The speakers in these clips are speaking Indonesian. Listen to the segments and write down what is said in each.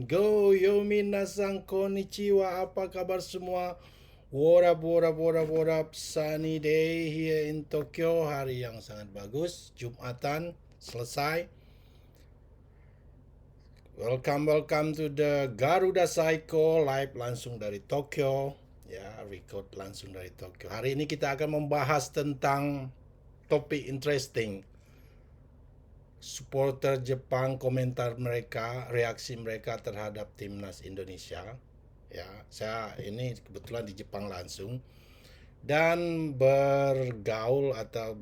Go, yo minasan konnichiwa, apa kabar semua? What up, what up, what up, what up? Sunny day here in Tokyo, hari yang sangat bagus, Jumatan, selesai. Welcome to the Garuda Psycho, live langsung dari Tokyo. Ya, record langsung dari Tokyo. Hari ini kita akan membahas tentang topik interesting. Supporter Jepang, komentar mereka, reaksi mereka terhadap timnas Indonesia. Ya, saya ini kebetulan di Jepang langsung dan bergaul atau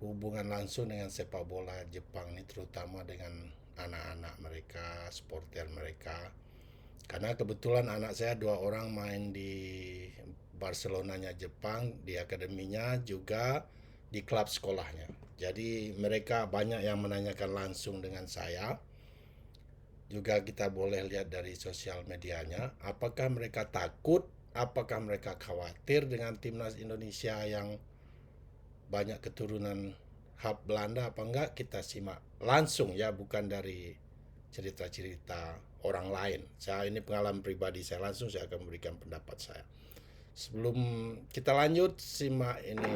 berhubungan langsung dengan sepak bola Jepang ini, terutama dengan anak-anak mereka, supporter mereka. Karena kebetulan anak saya 2 orang main di Barcelonanya Jepang, di akademinya juga di klub sekolahnya. Jadi mereka banyak yang menanyakan langsung dengan saya. Juga kita boleh lihat dari sosial medianya, apakah mereka takut, apakah mereka khawatir dengan timnas Indonesia yang banyak keturunan hab Belanda apa enggak, kita simak langsung ya, bukan dari cerita-cerita orang lain. Saya ini pengalaman pribadi saya, langsung saya akan memberikan pendapat saya. Sebelum kita lanjut, simak ini.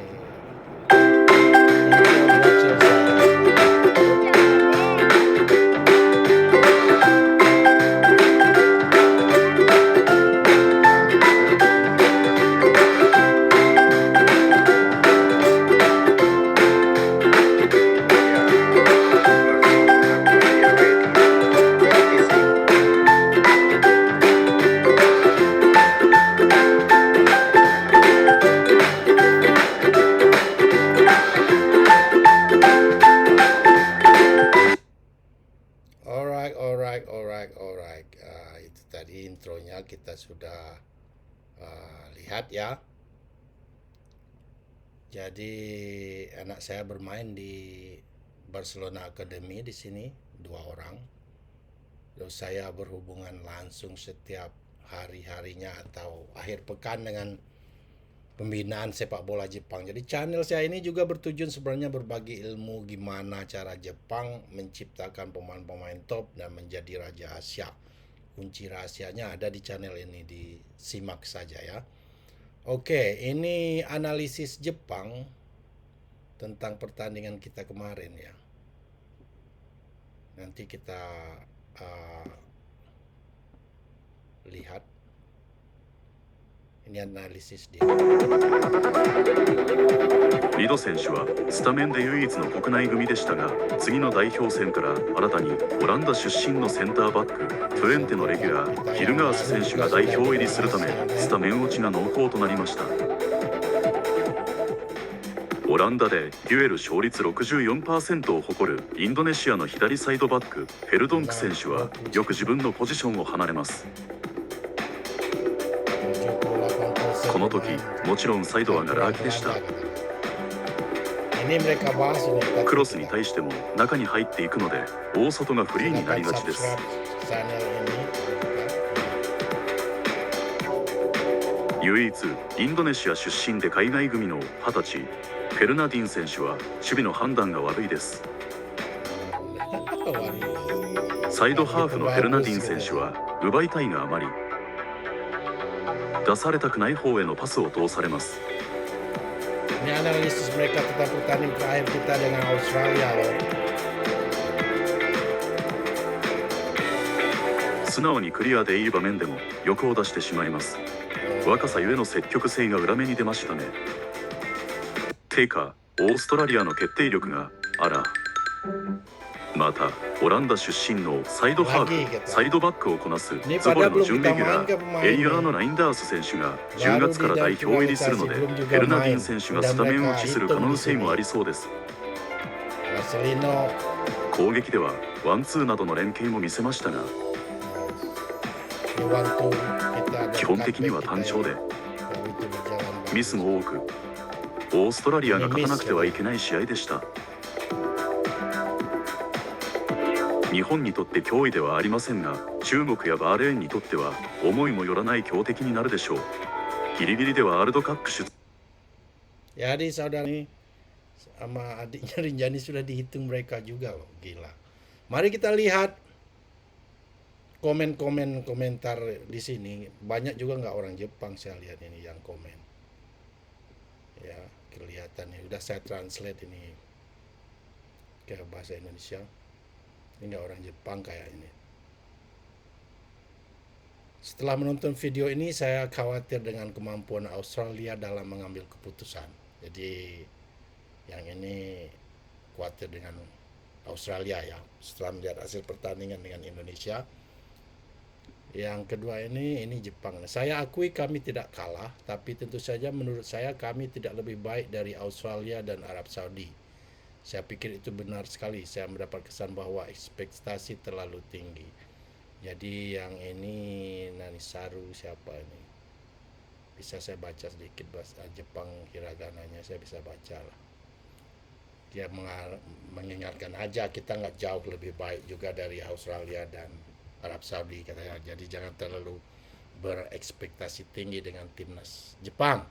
Alright. Itu tadi intronya kita sudah lihat ya. Jadi anak saya bermain di Barcelona Academy di sini 2 orang. Terus saya berhubungan langsung setiap hari-harinya atau akhir pekan dengan pembinaan sepak bola Jepang. Jadi channel saya ini juga bertujuan sebenarnya berbagi ilmu gimana cara Jepang menciptakan pemain-pemain top dan menjadi raja Asia. Kunci rahasianya ada di channel ini, disimak saja ya. Oke, ini analisis Jepang tentang pertandingan kita kemarin ya. Nanti kita lihat. Ini analisis dia. リド選手はスタメンで唯一の国内組でしたが、次の代表戦から新たにオランダ出身のセンターバックトゥエンテのレギュラーヒルガース選手が代表入りするため、スタメン落ちが濃厚となりました。オランダでデュエル勝率 64% を誇るインドネシアの左サイドバックフェルドンク選手はよく自分のポジションを離れます。この時もちろんサイドはがら空きでした。クロスに対しても中に入っていくので大外がフリーになりがちです。唯一インドネシア出身で海外組の20歳フェルナディン選手は守備の判断が悪いです。サイドハーフのフェルナディン選手は奪いたいがあまり出されたくない方へのパスを通されます。 Ini analisis mereka tentang pertandingan terakhir kita dengan Australia loh. 素直にクリアでいい場面でも欲を出してしまいます。若さゆえの積極性が裏目に出ましたね。てか、オーストラリアの決定力があら。また、オランダ出身のサイドハーフ、サイドバックをこなすズボレの準レギュラー、エリアーのラインダース選手が10月から代表入りするので、フェルナディン選手がスタメン落ちする可能性もありそうです。攻撃ではワンツーなどの連携も見せましたが、基本的には単調で、ミスも多く、オーストラリアが勝たなくてはいけない試合でした。日本にとって脅威ではありませんが、中国やバーレーンにとっては思いもよらない強敵になるでしょう。ギリギリでワールドカップ出。Jadi saudara ini sama adiknya Rinjani sudah dihitung mereka juga loh, gila. Mari kita lihat komentar di sini banyak juga nggak orang Jepang, saya lihat ini yang komen. Ya, kelihatan nih. Udah saya translate ini ke bahasa Indonesia. Ini nggak orang Jepang kayak ini. Setelah menonton video ini, saya khawatir dengan kemampuan Australia dalam mengambil keputusan. Jadi yang ini khawatir dengan Australia ya, setelah melihat hasil pertandingan dengan Indonesia. Yang kedua ini Jepang. Saya akui kami tidak kalah, tapi tentu saja menurut saya kami tidak lebih baik dari Australia dan Arab Saudi. Saya pikir itu benar sekali. Saya mendapat kesan bahwa ekspektasi terlalu tinggi. Jadi yang ini Nanisaru siapa ini? Bisa saya baca sedikit bahasa Jepang hiragananya, saya bisa baca lah. Dia mengingatkan aja kita nggak jauh lebih baik juga dari Australia dan Arab Saudi katanya. Jadi jangan terlalu berekspektasi tinggi dengan timnas Jepang.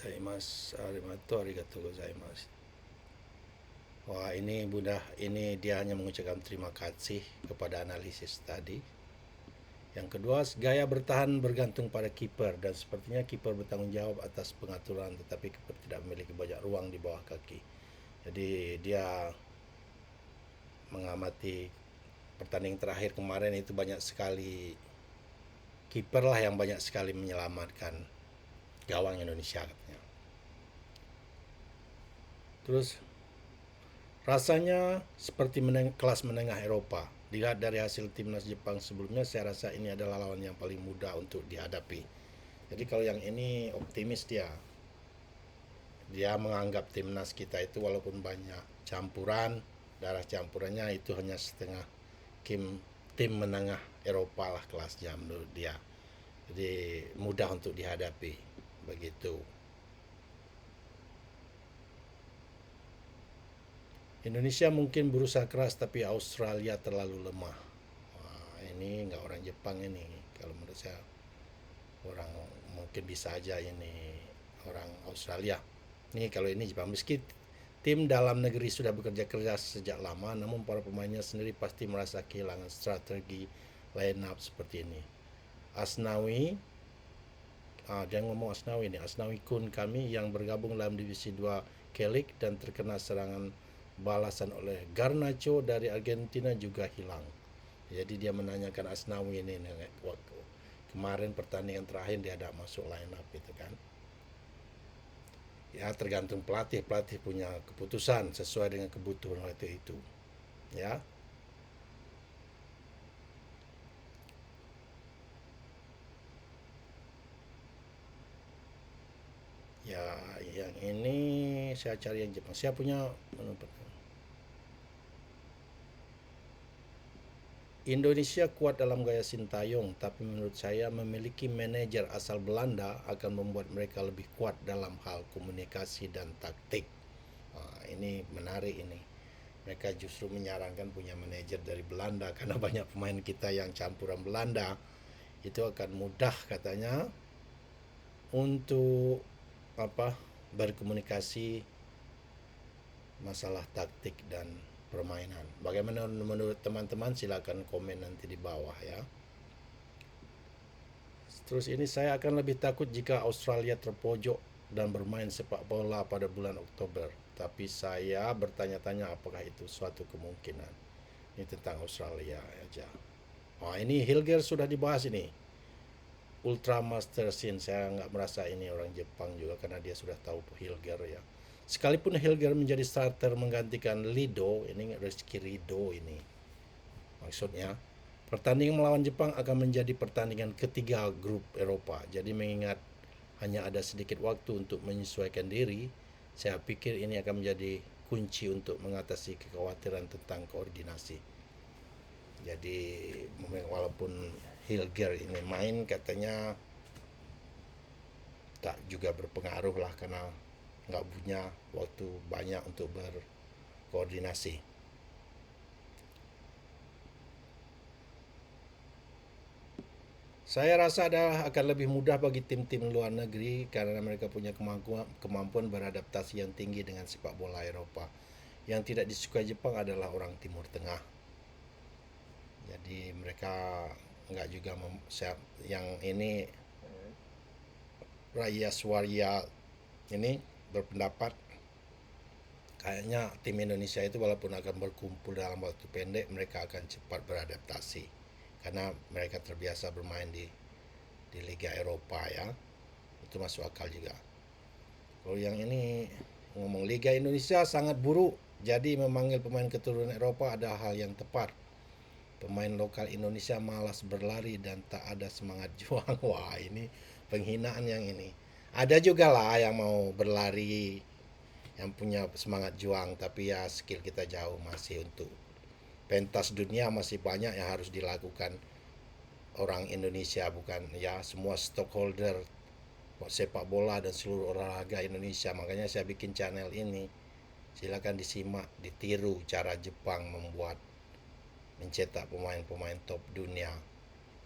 Arigatou gozaimasu. Wah, ini Bunda, ini dia hanya mengucapkan terima kasih kepada analisis tadi. Yang kedua, gaya bertahan bergantung pada kiper dan sepertinya kiper bertanggung jawab atas pengaturan, tetapi kiper tidak memiliki banyak ruang di bawah kaki. Jadi dia mengamati pertandingan terakhir kemarin itu banyak sekali kiper lah yang banyak sekali menyelamatkan gawang Indonesia katanya. Terus rasanya seperti kelas menengah Eropa. Dilihat dari hasil timnas Jepang sebelumnya, saya rasa ini adalah lawan yang paling mudah untuk dihadapi. Jadi kalau yang ini optimis dia. Dia menganggap timnas kita itu walaupun banyak campuran, darah campurannya itu hanya setengah tim menengah Eropa lah kelasnya menurut dia. Jadi mudah untuk dihadapi. Begitu. Indonesia mungkin berusaha keras tapi Australia terlalu lemah. Wah, ini nggak orang Jepang ini. Kalau menurut saya orang mungkin bisa aja ini orang Australia. Ini kalau ini Jepang. Meski tim dalam negeri sudah bekerja keras sejak lama, namun para pemainnya sendiri pasti merasa kehilangan strategi line up seperti ini. Asnawi, dia ngomong Asnawi nih, Asnawi Kun kami yang bergabung dalam divisi 2 K-League dan terkena serangan balasan oleh Garnacho dari Argentina juga hilang. Jadi dia menanyakan Asnawi ini kemarin pertandingan terakhir dia ada masuk line up itu kan. Ya tergantung pelatih punya keputusan sesuai dengan kebutuhan waktu itu. Ya. Ya, yang ini saya cari yang Jepang. Saya punya Indonesia kuat dalam gaya sintayong, tapi menurut saya memiliki manajer asal Belanda akan membuat mereka lebih kuat dalam hal komunikasi dan taktik. Ini menarik ini. Mereka justru menyarankan punya manajer dari Belanda karena banyak pemain kita yang campuran Belanda. Itu akan mudah katanya untuk berkomunikasi masalah taktik dan permainan. Bagaimana menurut teman-teman, silakan komen nanti di bawah ya. Terus ini saya akan lebih takut jika Australia terpojok dan bermain sepak bola pada bulan Oktober. Tapi saya bertanya-tanya apakah itu suatu kemungkinan. Ini tentang Australia aja. Ini Hilger sudah dibahas ini. Ultra Master Sin, saya nggak merasa ini orang Jepang juga karena dia sudah tahu Hilger ya. Sekalipun Hilger menjadi starter menggantikan Lido, ini Rizky Rido ini. Maksudnya, pertandingan melawan Jepang akan menjadi pertandingan ketiga grup Eropa. Jadi mengingat hanya ada sedikit waktu untuk menyesuaikan diri, saya pikir ini akan menjadi kunci untuk mengatasi kekhawatiran tentang koordinasi. Jadi walaupun Hilger ini main katanya tak juga berpengaruh lah karena nggak punya waktu banyak untuk berkoordinasi. Saya rasa akan lebih mudah bagi tim-tim luar negeri karena mereka punya kemampuan beradaptasi yang tinggi dengan sepak bola Eropa. yang tidak disukai Jepang adalah orang Timur Tengah. Jadi mereka nggak juga yang ini Raya Swaria ini berpendapat kayaknya tim Indonesia itu walaupun akan berkumpul dalam waktu pendek, mereka akan cepat beradaptasi karena mereka terbiasa bermain di Liga Eropa ya. Itu masuk akal juga. Kalau yang ini ngomong Liga Indonesia sangat buruk, jadi memanggil pemain keturunan Eropa ada hal yang tepat. Pemain lokal Indonesia malas berlari dan tak ada semangat juang. Wah, ini penghinaan yang ini. Ada juga lah yang mau berlari, yang punya semangat juang, tapi ya skill kita jauh masih untuk pentas dunia masih banyak yang harus dilakukan orang Indonesia, bukan ya semua stakeholder sepak bola dan seluruh olahraga Indonesia. Makanya saya bikin channel ini. Silakan disimak, ditiru cara Jepang mencetak pemain-pemain top dunia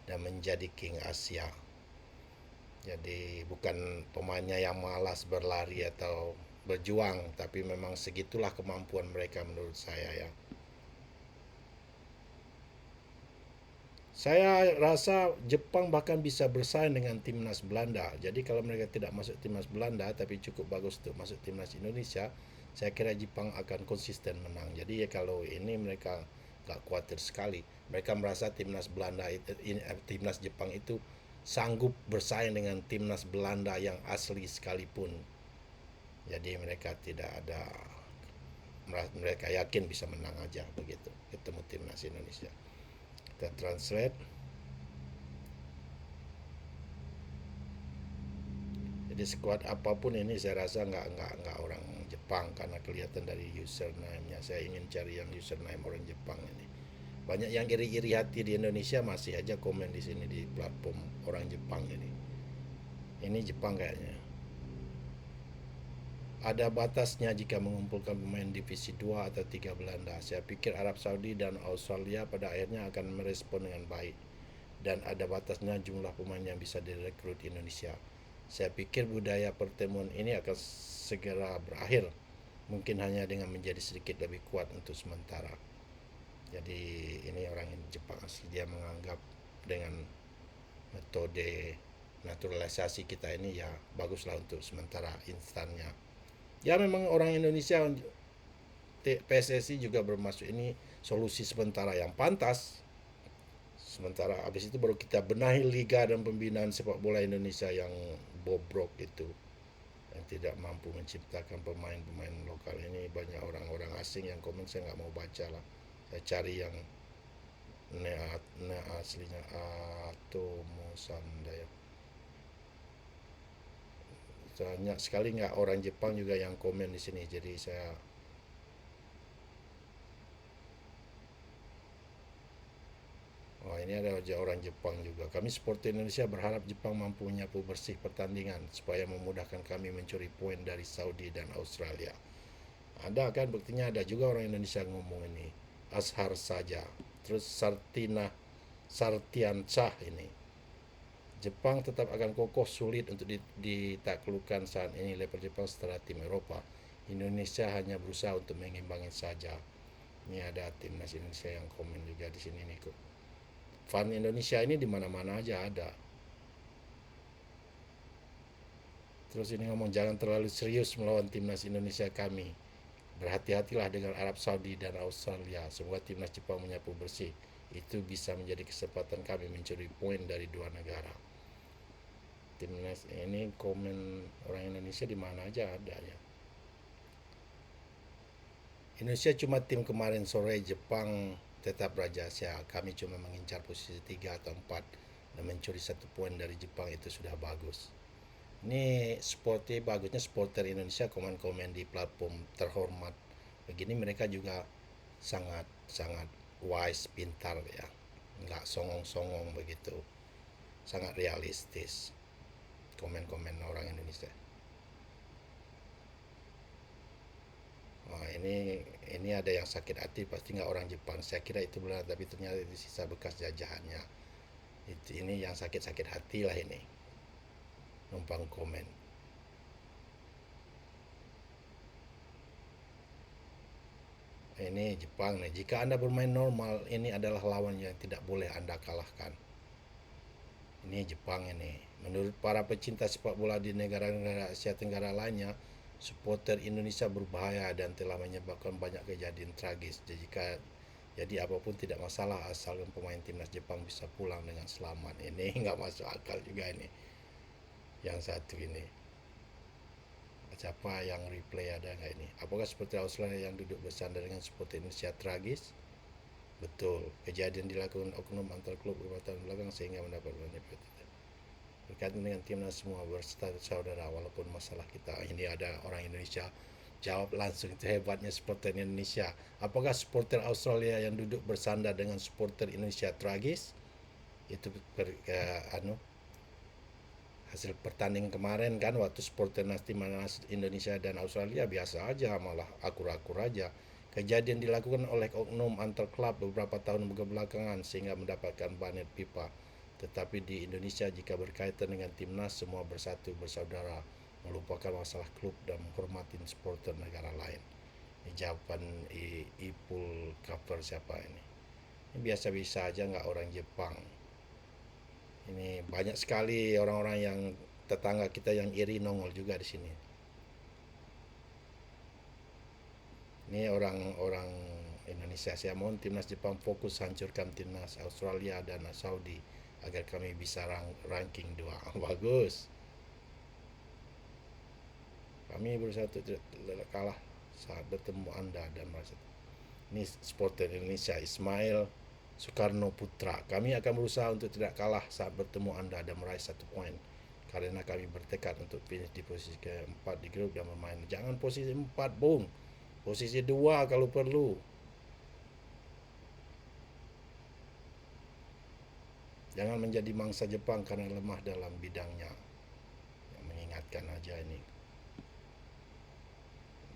dan menjadi king Asia. Jadi bukan pemainnya yang malas berlari atau berjuang, tapi memang segitulah kemampuan mereka menurut saya ya. Saya rasa Jepang bahkan bisa bersaing dengan timnas Belanda. Jadi kalau mereka tidak masuk timnas Belanda tapi cukup bagus untuk masuk timnas Indonesia, saya kira Jepang akan konsisten menang. Jadi ya kalau ini mereka gak khawatir sekali. Mereka merasa timnas Belanda timnas Jepang itu sanggup bersaing dengan timnas Belanda yang asli sekalipun. Jadi mereka tidak ada, mereka yakin bisa menang aja begitu ketemu timnas Indonesia. Kita translate. Jadi squad apapun ini saya rasa nggak orang Jepang karena kelihatan dari username-nya. Saya ingin cari yang username orang Jepang ini. Banyak yang iri-iri hati di Indonesia masih aja komen di sini di platform orang Jepang ini. Ini Jepang kayaknya. Ada batasnya jika mengumpulkan pemain divisi 2 atau 3 Belanda. Saya pikir Arab Saudi dan Australia pada akhirnya akan merespon dengan baik. Dan ada batasnya jumlah pemain yang bisa direkrut Indonesia. Saya pikir budaya pertemuan ini akan segera berakhir. Mungkin hanya dengan menjadi sedikit lebih kuat untuk sementara. Jadi ini orang Jepang asli, dia menganggap dengan metode naturalisasi kita ini ya baguslah untuk sementara instannya. Ya memang orang Indonesia PSSI juga bermaksud ini solusi sementara yang pantas. Sementara habis itu baru kita benahi liga dan pembinaan sepak bola Indonesia yang bobrok itu, yang tidak mampu menciptakan pemain-pemain lokal ini. Banyak orang-orang asing yang komen, saya nggak mau baca lah. Saya cari yang aslinya Atomo Sandaya. Banyak sekali nggak orang Jepang juga yang komen di sini, jadi saya ini ada orang Jepang juga. Kami supporter Indonesia berharap Jepang mampu menyapu bersih pertandingan supaya memudahkan kami mencuri poin dari Saudi dan Australia. Ada kan buktinya, ada juga orang Indonesia ngomong ini. Ashar saja. Terus Sartiansah ini. Jepang tetap akan kokoh, sulit untuk ditaklukkan saat ini level Jepang setelah tim Eropa. Indonesia hanya berusaha untuk mengimbangi saja. Ini ada timnas Indonesia yang komen juga di sini nih kok. Fan Indonesia ini di mana-mana aja ada. Terus ini ngomong jangan terlalu serius melawan timnas Indonesia kami. Berhati-hatilah dengan Arab Saudi dan Australia. Semoga timnas Jepang menyapu bersih. Itu bisa menjadi kesempatan kami mencuri poin dari dua negara. Timnas ini komen orang Indonesia di mana aja ada ya. Indonesia cuma tim kemarin sore, Jepang tetap rahasia. Kami cuma mengincar posisi 3 atau 4 dan mencuri 1 poin dari Jepang itu sudah bagus. Ini bagusnya supporter Indonesia komen-komen di platform terhormat begini, mereka juga sangat wise, pintar ya, nggak songong-songong begitu, sangat realistis komen-komen orang Indonesia. Wah, ini ada yang sakit hati, pasti nggak orang Jepang. Saya kira itu benar, tapi ternyata itu sisa bekas jajahannya. Ini yang sakit-sakit hati lah ini, numpang komen. Ini Jepang nih. Jika Anda bermain normal, ini adalah lawan yang tidak boleh Anda kalahkan. Ini Jepang ini. Menurut para pecinta sepak bola di negara-negara Asia Tenggara lainnya, supporter Indonesia berbahaya dan telah menyebabkan banyak kejadian tragis. Jadi apapun tidak masalah asalkan pemain timnas Jepang bisa pulang dengan selamat. Ini nggak masuk akal juga ini. Yang satu ini. Siapa yang replay ada nggak ini? Apakah seperti Australia yang duduk bersandar dengan supporter Indonesia tragis? Betul. Kejadian dilakukan oknum antar klub beberapa tahun belakang sehingga mendapat benefit. Berkaitan dengan timnas semua berstatus saudara walaupun masalah kita ini ada orang Indonesia jawab langsung. Itu hebatnya supporter Indonesia. Apakah supporter Australia yang duduk bersandar dengan supporter Indonesia tragis? Itu hasil pertandingan kemarin kan, waktu supporter timnas Indonesia dan Australia biasa aja, malah akur-akur aja. Kejadian dilakukan oleh oknum antar klub beberapa tahun belakangan sehingga mendapatkan banet pipa. Tetapi di Indonesia jika berkaitan dengan timnas semua bersatu bersaudara, melupakan masalah klub dan menghormati supporter negara lain. Ini jawaban Ipul cover siapa ini? Ini biasa-biasa aja, nggak orang Jepang. Ini banyak sekali orang-orang yang tetangga kita yang iri nongol juga di sini. Ini orang-orang Indonesia. Saya mohon timnas Jepang fokus hancurkan timnas Australia dan Saudi agar kami bisa ranking 2. Bagus. Kami berusaha untuk tidak kalah saat bertemu Anda dan merasa. Ini supporter Indonesia Ismail Soekarno Putra. Kami akan berusaha untuk tidak kalah saat bertemu Anda dan meraih 1 poin. Karena kami bertekad untuk finish di posisi ke-4 di grup dan bermain. Jangan posisi 4, Bung. Posisi 2 kalau perlu. Jangan menjadi mangsa Jepang karena lemah dalam bidangnya. Yang mengingatkan aja ini.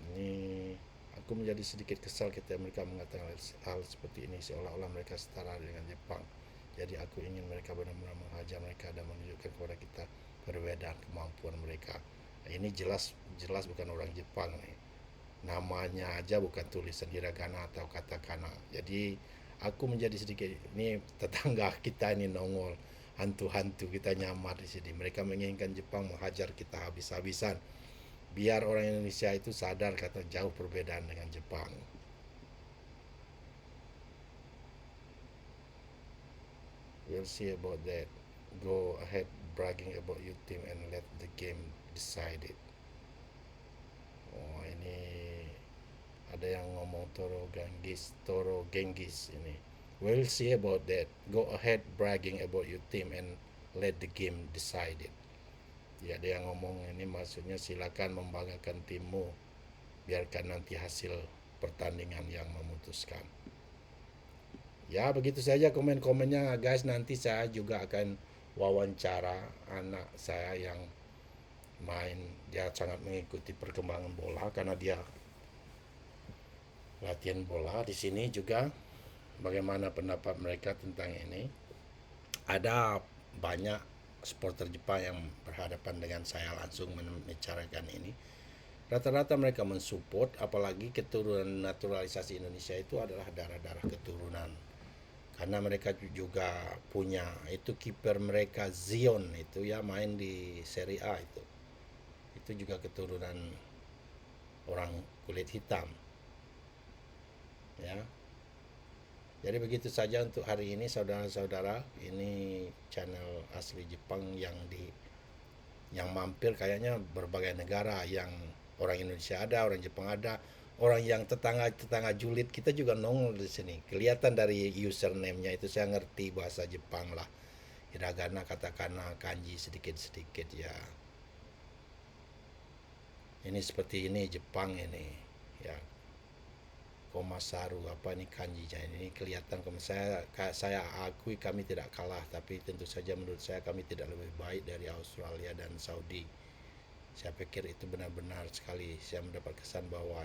Ini aku menjadi sedikit kesal ketika mereka mengatakan hal seperti ini seolah-olah mereka setara dengan Jepang. Jadi aku ingin mereka benar-benar menghajar mereka dan menunjukkan kepada kita perbedaan kemampuan mereka. Ini jelas bukan orang Jepang nih. Namanya aja bukan tulisan hiragana atau katakana. Jadi aku menjadi sedikit, ini tetangga kita ini nongol, hantu-hantu kita nyamar di sini. Mereka menginginkan Jepang menghajar kita habis-habisan. Biar orang Indonesia itu sadar kata jauh perbedaan dengan Jepang. We'll see about that. Go ahead bragging about your team and let the game decide it. Oh, ini ada yang ngomong Toro Genghis ini. We'll see about that. Go ahead bragging about your team and let the game decide it. Ya, dia ngomong ini maksudnya silakan membanggakan timmu, biarkan nanti hasil pertandingan yang memutuskan. Ya, begitu saja komen-komennya guys. Nanti saya juga akan wawancara anak saya yang main, dia sangat mengikuti perkembangan bola karena dia latihan bola di sini juga. Bagaimana pendapat mereka tentang ini? Ada banyak supporter Jepang yang berhadapan dengan saya langsung membicarakan ini. Rata-rata mereka mensupport, apalagi keturunan naturalisasi Indonesia itu adalah darah-darah keturunan. Karena mereka juga punya itu kiper mereka Zion itu ya, main di Serie A itu. Itu juga keturunan orang kulit hitam. Ya. Jadi begitu saja untuk hari ini saudara-saudara. Ini channel asli Jepang yang mampir kayaknya berbagai negara, yang orang Indonesia ada, orang Jepang ada, orang yang tetangga julid kita juga nongol di sini. Kelihatan dari username-nya itu saya ngerti bahasa Jepang lah. Hiragana, katakana, kanji sedikit-sedikit ya. Ini seperti ini Jepang ini ya. Komasaru apa ini kanjinya ini kelihatan. Saya akui kami tidak kalah, tapi tentu saja menurut saya kami tidak lebih baik dari Australia dan Saudi. Saya pikir itu benar-benar sekali saya mendapat kesan bahwa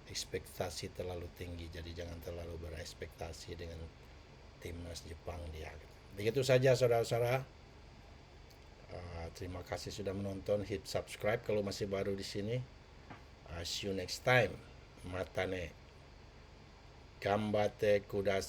ekspektasi terlalu tinggi, jadi jangan terlalu berekspektasi dengan timnas Jepang dia. Begitu saja saudara-saudara. Terima kasih sudah menonton. Hit subscribe kalau masih baru di sini. See you next time. Matane. Gambate kudasai.